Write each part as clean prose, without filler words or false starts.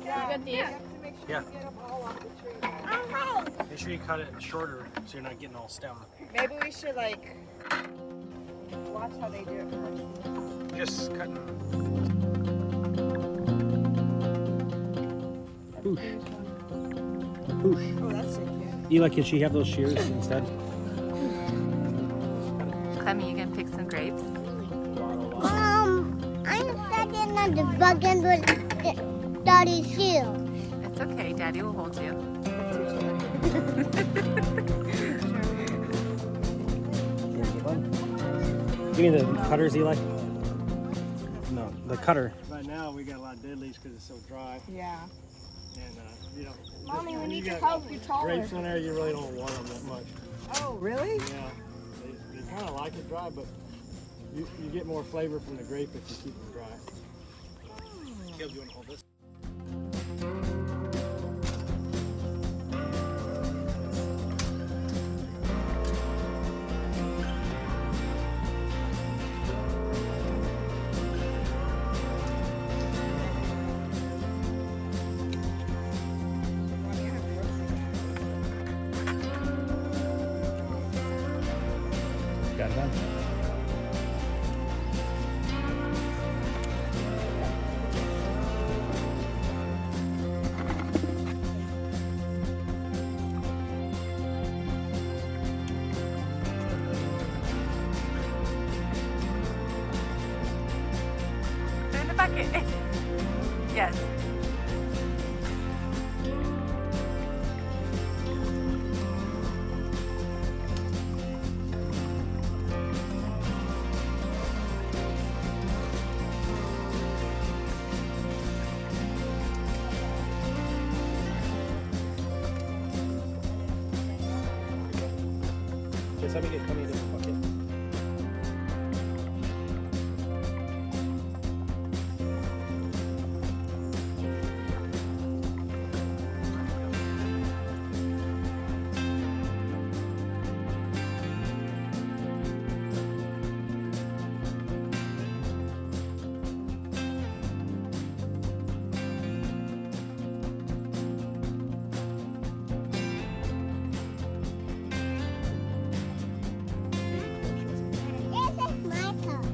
You got these? Yeah. Get them all off the tree. Make sure you cut it shorter so you're not getting all stem. Maybe we should like watch how they do it first. Just cutting. Poosh. Poosh. Oh, that's so cute. Eli, can she have those shears instead? Clemmy, you gonna pick some grapes? I'm studying on the buggy with Daddy's shoes. It's okay, Daddy will hold you. Give me the cutters, Eli. No, the cutter. Right now we got a lot of dead leaves because it's so dry. Yeah. And you know, Mommy, we when need you your got help. You're taller. grapes in there, you really don't water them that much. Oh, really? Yeah, they kind of like it dry, but you get more flavor from the grape if you keep them dry. Caleb, you want to hold this? Got it done. Put it in the bucket. Yes. Just let me get Clemmy in the bucket. This is my cup.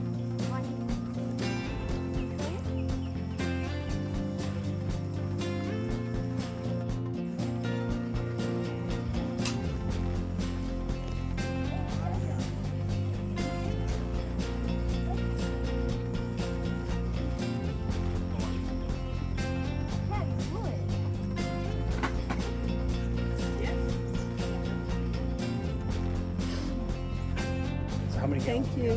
So how many gallons? Thank you.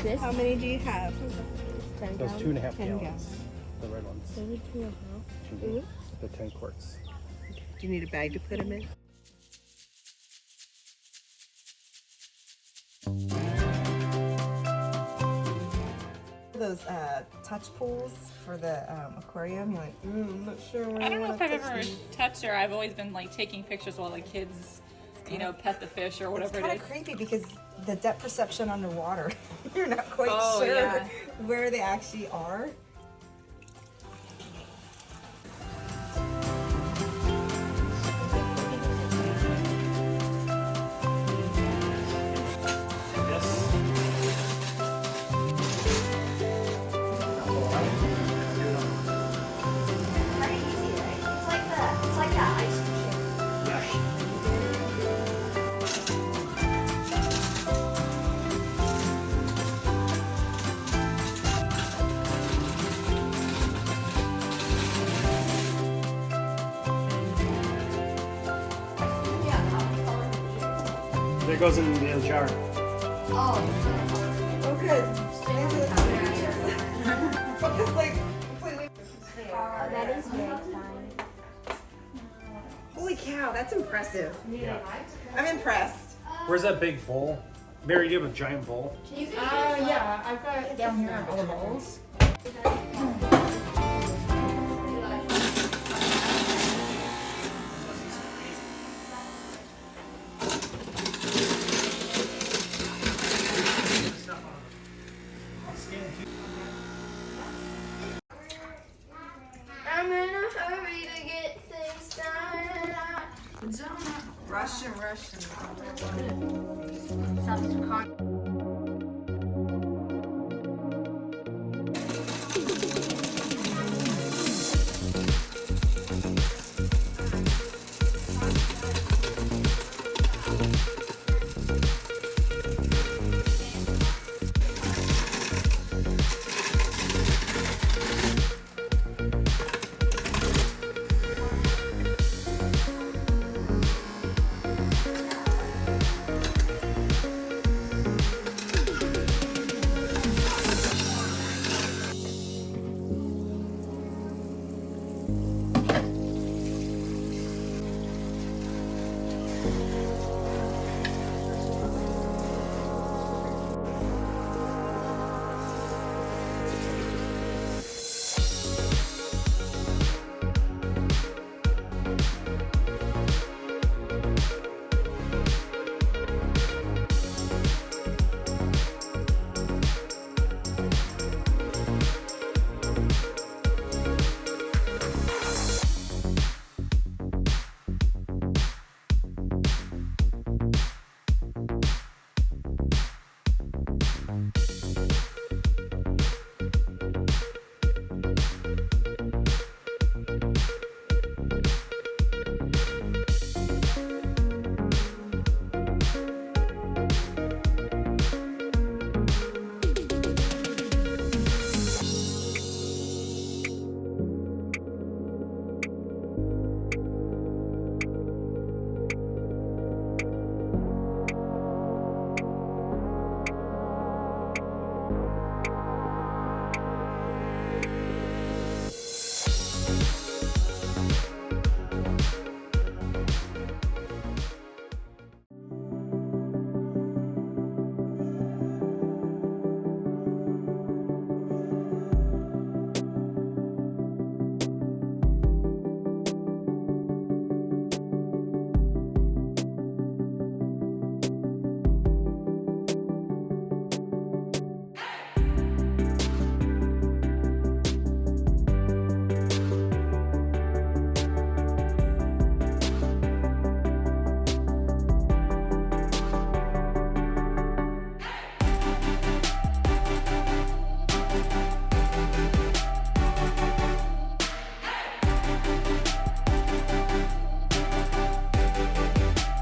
This? How many do you have? Those 2.5 10 gallons. The red ones. 2.5. Mhm. The 10 quarts. Do you need a bag to put them in? Those touch pools for the aquarium. You're like, I'm not sure where I don't know if I've touch ever these. touched her. I've always been like taking pictures while the kids, you know, pet the fish or It's whatever kind it of is. creepy because the depth perception underwater, you're not quite Oh, sure yeah. where they actually are. It's like that ice cream. There goes in the other jar. Oh, good. It's like completely. Oh, that is very fine. Holy cow, that's impressive. Yeah. I'm impressed. Where's that big bowl? Mary, do you have a giant bowl? Yeah, I've got it down here all the bowls. I'm in Russian.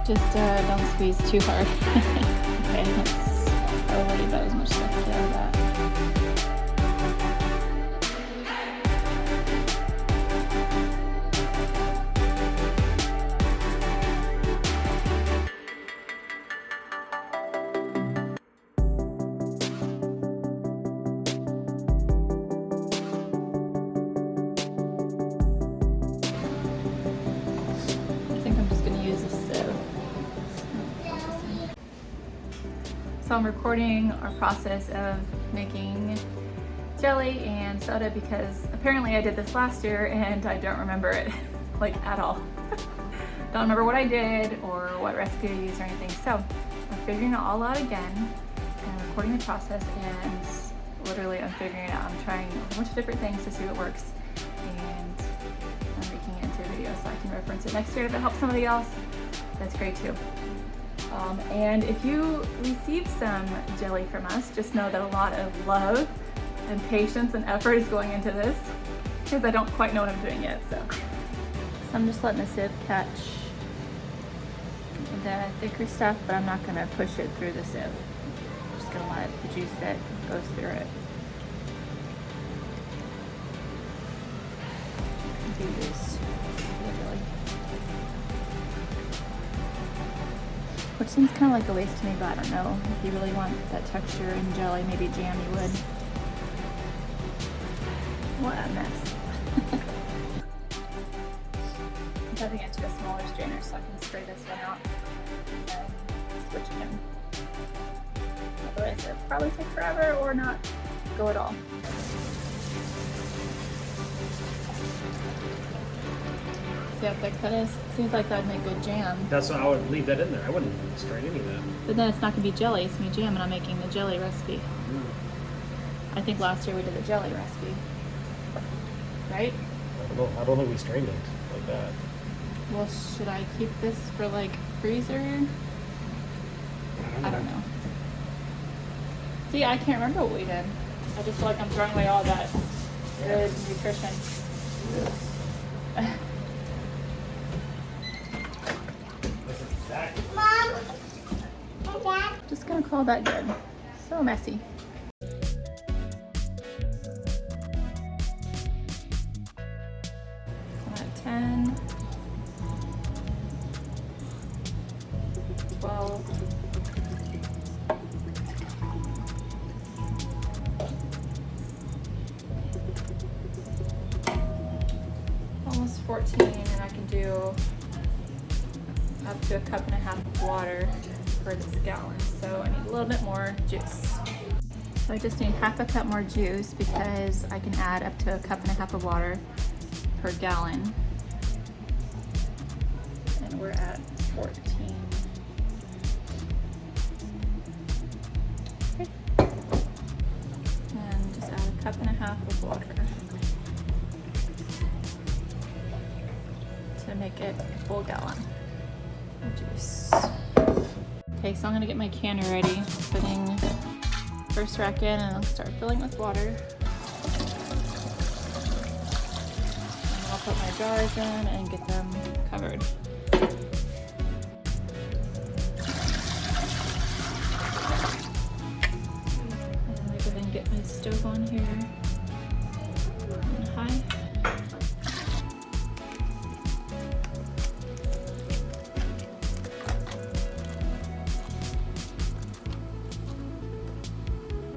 Just don't squeeze too hard. Okay, that's already about as much stuff to get out of that. I think I'm just going to use a sieve. So I'm recording our process of making jelly and soda because apparently I did this last year and I don't remember it like at all. Don't remember what I did or what recipe I used or anything. So I'm figuring it all out again and recording the process, and literally I'm figuring it out. I'm trying a bunch of different things to see what works, and I'm making it into a video so I can reference it next year. If it helps somebody else, that's great too. And if you receive some jelly from us, just know that a lot of love and patience and effort is going into this, because I don't quite know what I'm doing yet. So I'm just letting the sieve catch the thicker stuff, but I'm not going to push it through the sieve. I'm just going to let the juice that goes through it be used. Which seems kind of like a waste to me, but I don't know. If you really want that texture in jelly, maybe jam, you would. What a mess. I'm putting it into a smaller strainer so I can spray this one out and switch it in. Otherwise it'll probably take forever or not go at all. See how thick that is? Seems like that'd make good jam. That's why I would leave that in there. I wouldn't strain any of that. But then it's not gonna be jelly, it's gonna be jam, and I'm making the jelly recipe. I think last year we did the jelly recipe. Right? I don't think we strained it like that. Well, should I keep this for like freezer. I don't know. See, I can't remember what we did. I just feel like I'm throwing away all that good nutrition. Mom. Hey, Dad. Just gonna call that good. So messy. I'm at 10, 12. Almost 14, and I can do up to 1.5 cups of water for this gallon. So I need a little bit more juice. So I just need 1/2 cup more juice because I can add up to 1.5 cups of water per gallon. And we're at 14. Okay. And just add 1.5 cups of water to make it a full gallon of juice. Okay, so I'm gonna get my canner ready, putting first rack in, and I'll start filling with water. And then I'll put my jars in and get them covered. And I go ahead and get my stove on here on high.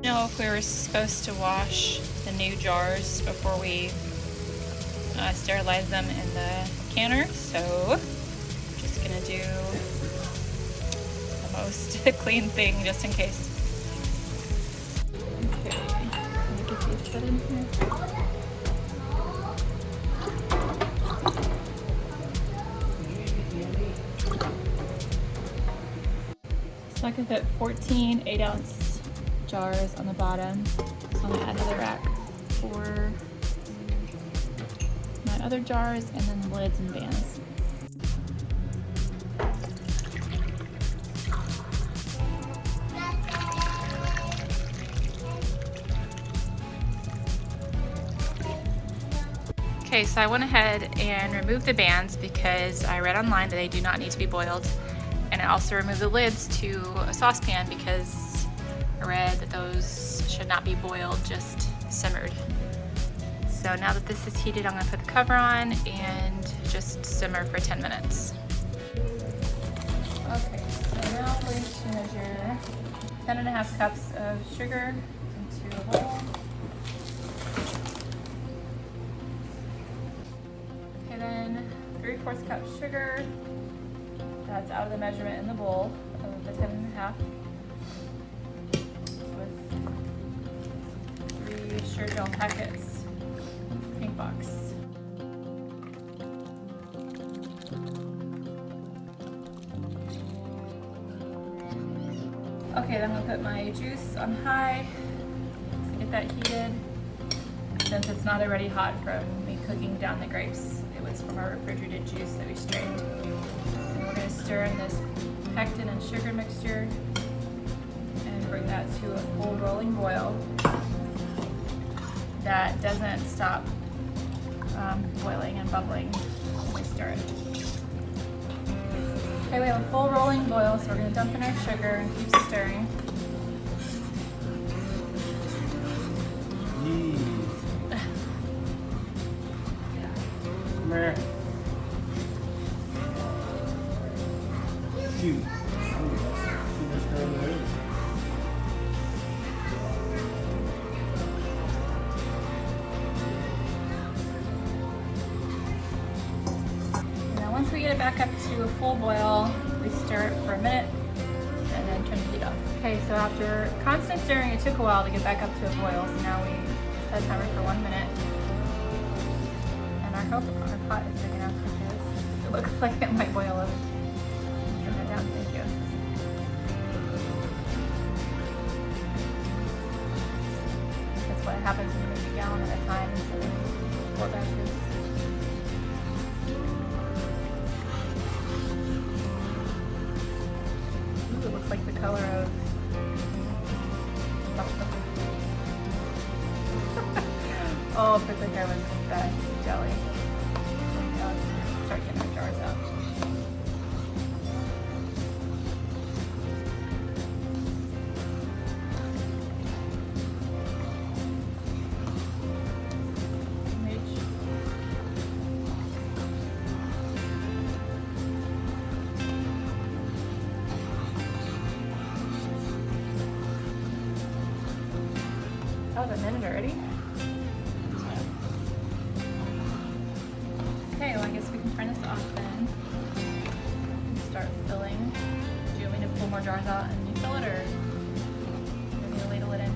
Know if we were supposed to wash the new jars before we sterilize them in the canner, so just gonna do the most clean thing just in case. Okay, let me get these set in here. So I can fit 14 8-ounce jars on the bottom. So I'm gonna add another rack for my other jars and then the lids and bands. Okay, so I went ahead and removed the bands because I read online that they do not need to be boiled. And I also removed the lids to a saucepan because I read that those should not be boiled, just simmered. So now that this is heated, I'm gonna put the cover on and just simmer for 10 minutes. Okay, so now I'm going to measure 10.5 cups of sugar into a bowl. Okay, then 3/4 cup sugar. That's out of the measurement in the bowl of the 10.5. Sugar gel packets, pink box. Okay, then I'm gonna put my juice on high to get that heated. Since it's not already hot from me cooking down the grapes, it was from our refrigerated juice that we strained. And we're gonna stir in this pectin and sugar mixture and bring that to a full rolling boil. That doesn't stop boiling and bubbling when we stir it. Okay, we have a full rolling boil, so we're going to dump in our sugar and keep stirring. Come here. Cute. Once we get it back up to a full boil, we stir it for a minute and then turn the heat off. Okay, so after constant stirring, it took a while to get back up to a boil, so now we set a timer for 1 minute. And I hope our pot is big enough because it looks like it might boil over. Turn it down, thank you. That's what happens when you make a gallon at a time instead of 4 batches. Oh, prickly pear was the best jelly. Now let's start getting our jars out. Oh, a minute already? Okay, well I guess we can turn this off then. And start filling. Do you want me to pull more jars out and you fill it, or do you want me to ladle it in?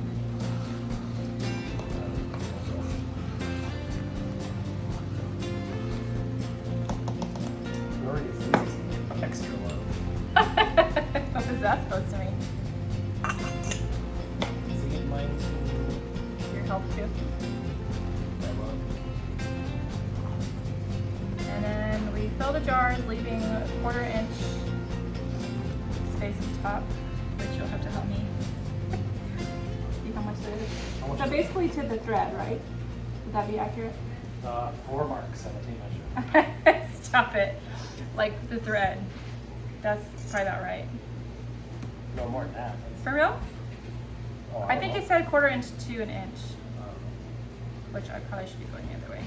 Extra low. What was that supposed to mean? Your help too? And then we fill the jars, leaving a 1/4 inch space at the top, which you'll have to help me see how much there is. So basically to the thread, right? Would that be accurate? 4 marks on the tape measure. Stop it. Like the thread. That's probably about right. No more than that. For real? Oh, I think it said 1/4 inch to 1 inch, which I probably should be going the other way.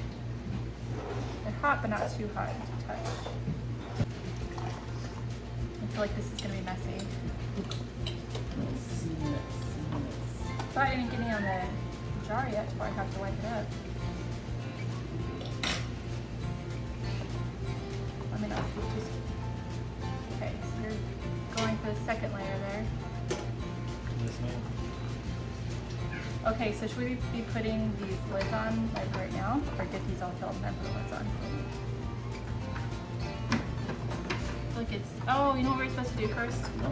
They're hot, but not too hot to touch. I feel like this is gonna be messy. But I didn't get any on the jar yet, so I have to wipe it up. Let me not scoop too. Okay, so you're going for the second layer there. Yes, ma'am. Okay, so should we be putting these lids on like right now, or get these all filled and then put the lids on? Look, it's, oh, you know what we're supposed to do first? No.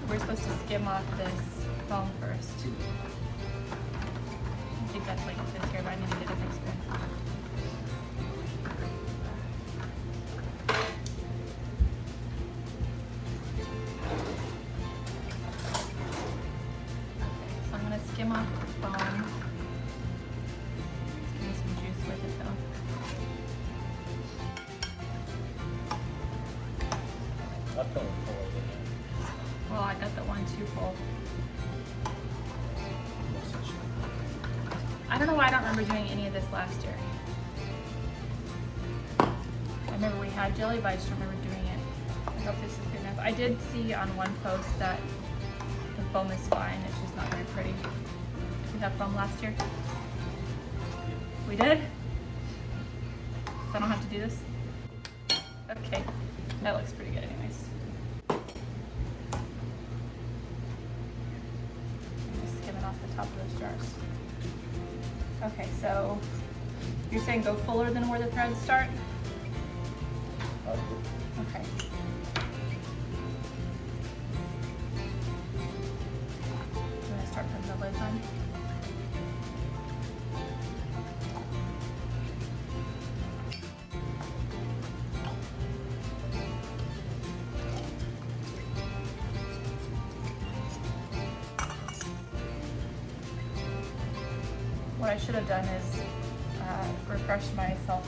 We're supposed to skim off this foam first. I think that's like this here, but I need to get a different spoon. So I'm gonna skim off the foam. Let's give me some juice with it though. I'd fill it full of it. Well, I got the one too full. I don't know why I don't remember doing any of this last year. I remember we had jelly, but I just don't remember doing it. I hope this is good enough. I did see on one post that the foam is fine, it's just not very pretty. Did we have foam last year? We did? So I don't have to do this? Okay, that looks pretty good anyways. I'm just skimming off the top of those jars. Okay, so you're saying go fuller than where the threads start? Okay. I'm gonna start putting the lids on. What I should have done is refresh myself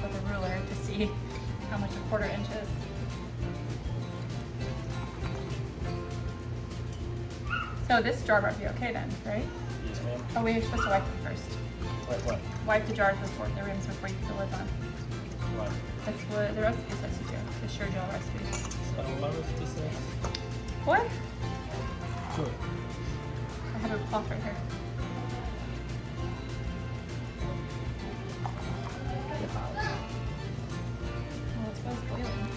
with a ruler to see how much a 1/4 inch is. So this jar might be okay then, right? Yes, ma'am. Oh, we're supposed to wipe them first. Wait, what? Wipe the jars before the rims before you put the lids on. What? That's what the recipe says to do. The Sure Gel recipe. So what recipe says? What? Sure. I have a cloth right here. Well, it's both boiling.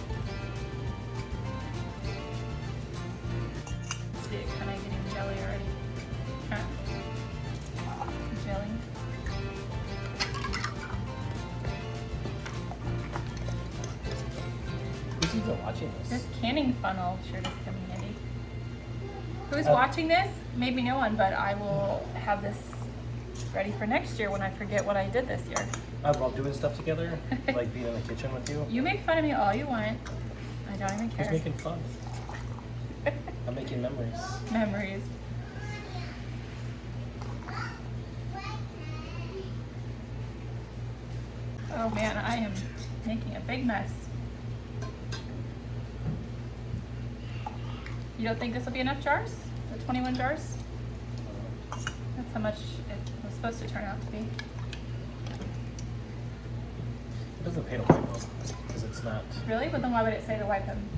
See it kind of getting jelly already. Huh? Jelly. Who's even watching this? This canning funnel sure does come in handy. Who's watching this? Maybe no one, but I will have this ready for next year when I forget what I did this year. I love doing stuff together, like being in the kitchen with you. You make fun of me all you want. I don't even care. Who's making fun? I'm making memories. Memories. man, I am making a big mess. You don't think this will be enough jars? The 21 jars? That's how much it was supposed to turn out to be. It doesn't pay to wipe them because it's not. Really? But then why would it say to wipe them?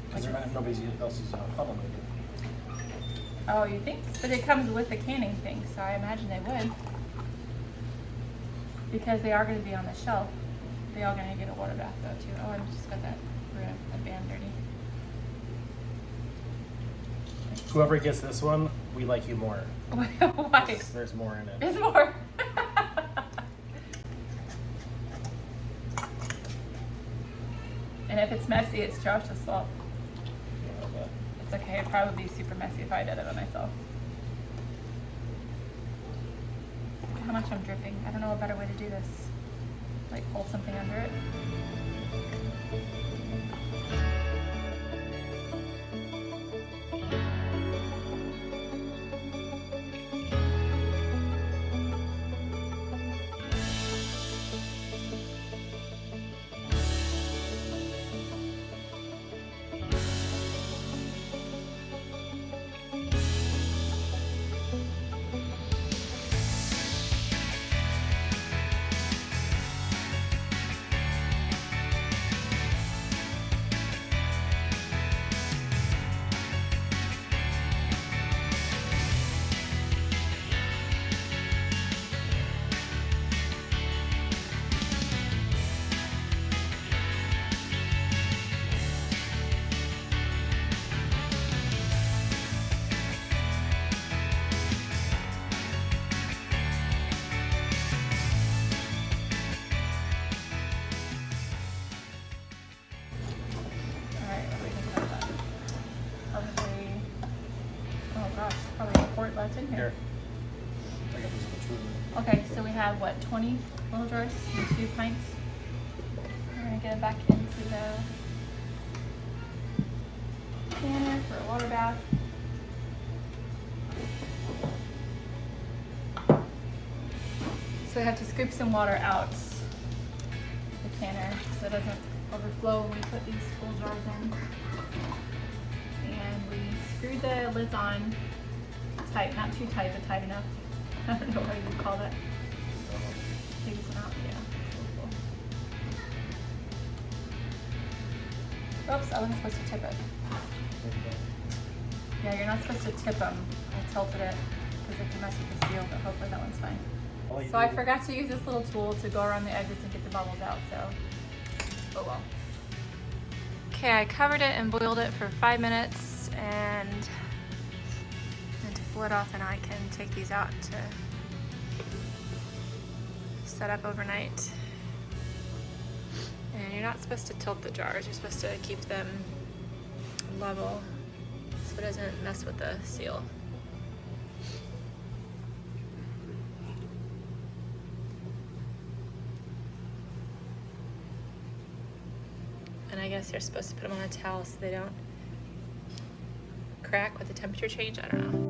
Because nobody else is funnel maybe. Oh, you think? But it comes with the canning thing, so I imagine they would. Because they are going to be on the shelf. They are going to get a water bath though too. Oh, I just got that band dirty. Whoever gets this one, we like you more. Why? There's more in it. There's more. And if it's messy, it's Josh's fault. It's okay. It'd probably be super messy if I did it by myself. Look how much I'm dripping. I don't know a better way to do this. Like hold something under it. What's in here? Okay, so we have what, 20 little jars and 2 pints. We're gonna get it back into the canner for a water bath. So we have to scoop some water out the canner so it doesn't overflow when we put these full jars in. And we screwed the lids on tight, not too tight, but tight enough. I don't know what you would call that. Take this one out, yeah. Oops, I wasn't supposed to tip it. Yeah, you're not supposed to tip them. I tilted it because it can mess with the seal, but hopefully that one's fine. So I forgot to use this little tool to go around the edges and get the bubbles out, so oh well. Okay, I covered it and boiled it for 5 minutes and to pull it off, and I can take these out to set up overnight. And you're not supposed to tilt the jars, you're supposed to keep them level so it doesn't mess with the seal. And I guess you're supposed to put them on a towel so they don't crack with the temperature change, I don't know.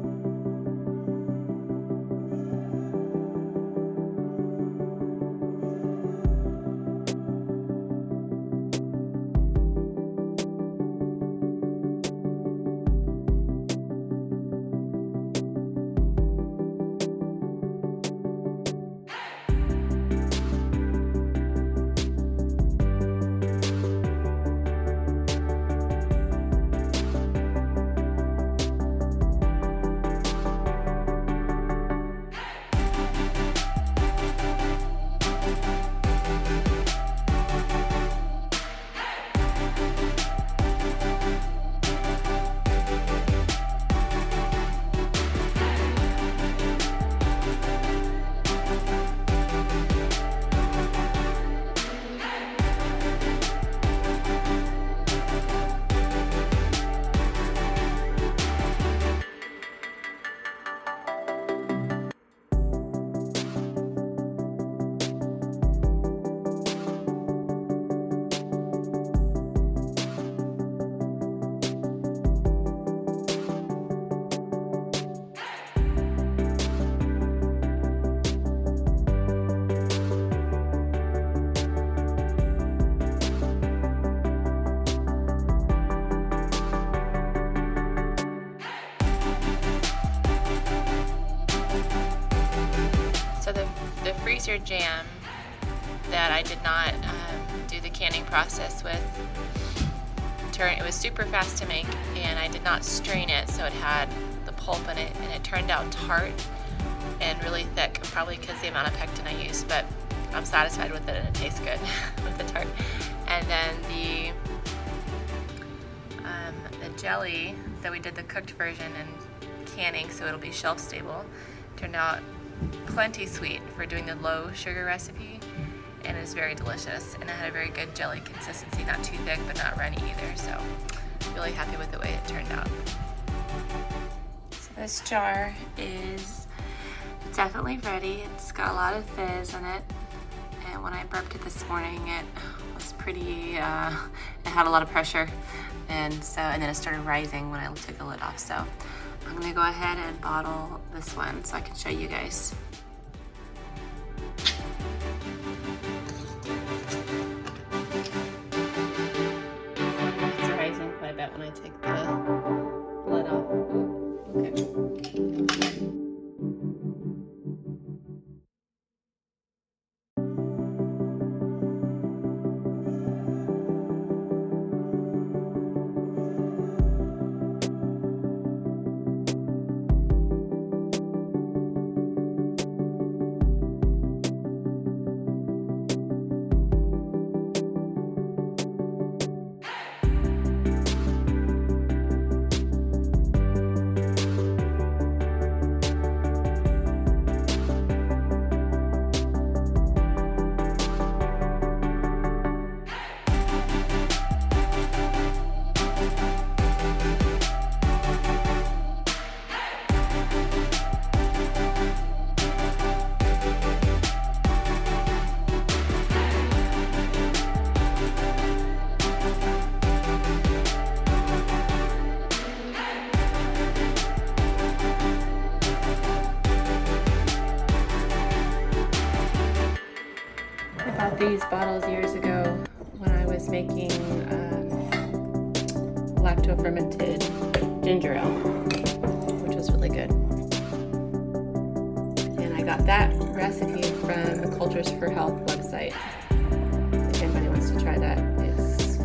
freezer jam that I did not do the canning process with. It was super fast to make, and I did not strain it, so it had the pulp in it, and it turned out tart and really thick, probably because the amount of pectin I used, but I'm satisfied with it and it tastes good with the tart. And then the jelly that we did the cooked version and canning so it'll be shelf stable turned out plenty sweet for doing the low sugar recipe, and it's very delicious, and it had a very good jelly consistency, not too thick but not runny either, so really happy with the way it turned out. So this jar is definitely ready. It's got a lot of fizz in it, and when I burped it this morning it was pretty, it had a lot of pressure, and then it started rising when I took the lid off, so I'm gonna go ahead and bottle this one so I can show you guys. When I take the lid off. Ooh, okay. These bottles years ago when I was making lacto-fermented ginger ale, which was really good. And I got that recipe from the Cultures for Health website. If anybody wants to try that, it's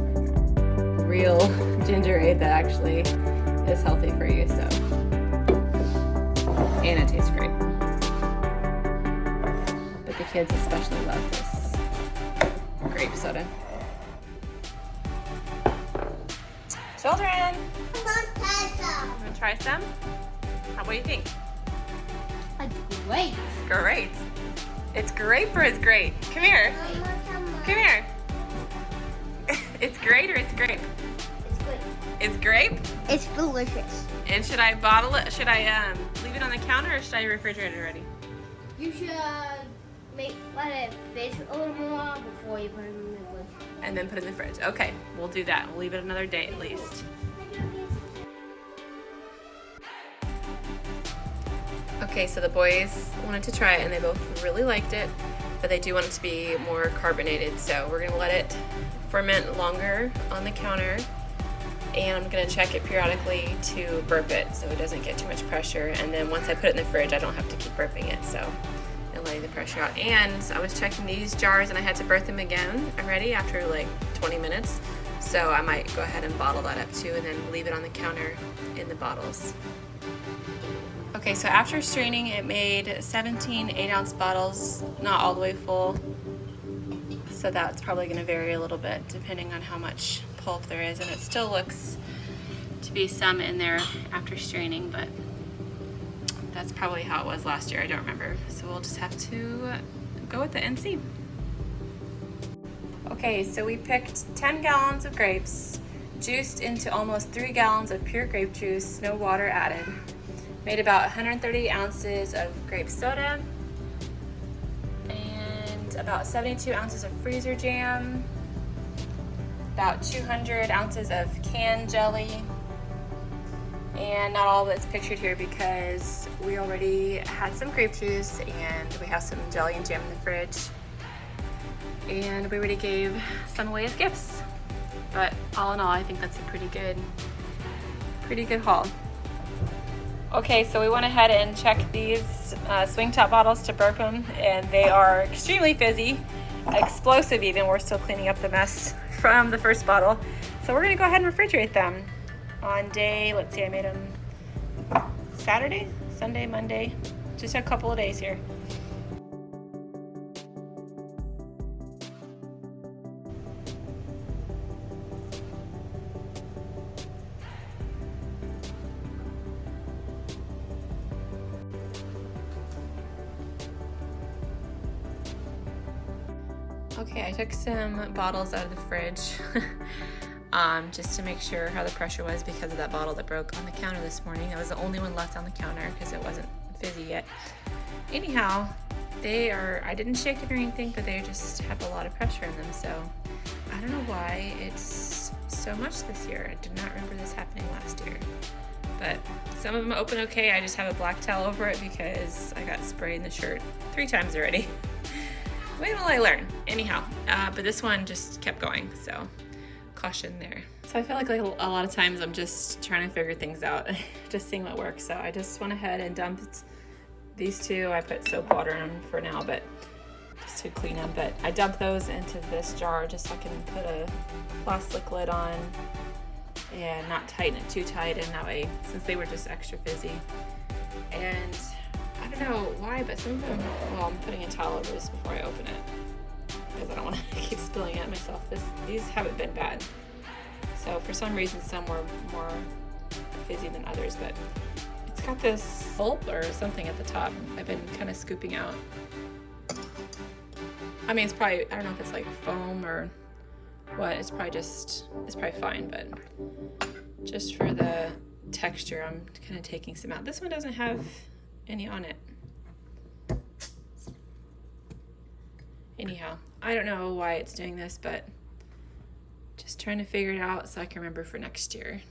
real ginger ale that actually is healthy for you, so. And it tastes great. But the kids especially love this grape soda. Children! I'm gonna try some. Want to try some? What do you think? It's great. Great. It's grape or it's great? Come here. Come here. It's great or it's grape? It's good. It's grape? It's delicious. And should I bottle it? Should I leave it on the counter or should I refrigerate it already? You should let it fizz a little more before you put it in the fridge. And then put it in the fridge. Okay, we'll do that. We'll leave it another day at least. Okay, so the boys wanted to try it and they both really liked it, but they do want it to be more carbonated. So we're gonna let it ferment longer on the counter, and I'm gonna check it periodically to burp it so it doesn't get too much pressure. And then once I put it in the fridge, I don't have to keep burping it. So and letting the pressure out. And I was checking these jars and I had to burp them again already after like 20 minutes. So I might go ahead and bottle that up too and then leave it on the counter in the bottles. Okay, so after straining, it made 17 8-ounce bottles, not all the way full. So that's probably gonna vary a little bit depending on how much pulp there is. And it still looks to be some in there after straining, but that's probably how it was last year. I don't remember. So we'll just have to go with it and see. Okay, so we picked 10 gallons of grapes, juiced into almost 3 gallons of pure grape juice, no water added. Made about 130 ounces of grape soda and about 72 ounces of freezer jam, about 200 ounces of canned jelly, and not all of it's pictured here because we already had some grape juice and we have some jelly and jam in the fridge, and we already gave some away as gifts. But all in all, I think that's a pretty good haul. Okay, so we went ahead and checked these swing top bottles to burp them, and they are extremely fizzy, explosive even. We're still cleaning up the mess from the first bottle. So we're gonna go ahead and refrigerate them on day, let's see, I made them Saturday, Sunday, Monday, just a couple of days here. Okay, I took some bottles out of the fridge just to make sure how the pressure was because of that bottle that broke on the counter this morning. It was the only one left on the counter because it wasn't fizzy yet. Anyhow, I didn't shake it or anything, but they just have a lot of pressure in them, so I don't know why it's so much this year. I did not remember this happening last year. But some of them open okay. I just have a black towel over it because I got sprayed in the shirt 3 times already. Wait till I learn. Anyhow, but this one just kept going, so caution there. So I feel like a lot of times I'm just trying to figure things out, just seeing what works. So I just went ahead and dumped these 2. I put soap water in them for now, but just to clean them. But I dumped those into this jar just so I can put a plastic lid on and not tighten it too tight, and that way, since they were just extra fizzy. And I don't know why, but some of them, well, I'm putting a towel over this before I open it because I don't want to keep spilling it myself. These haven't been bad. So for some reason, some were more fizzy than others, but it's got this pulp or something at the top. I've been kind of scooping out. I mean, it's probably, I don't know if it's like foam or what. It's probably fine, but just for the texture, I'm kind of taking some out. This one doesn't have any on it. Anyhow, I don't know why it's doing this, but just trying to figure it out so I can remember for next year.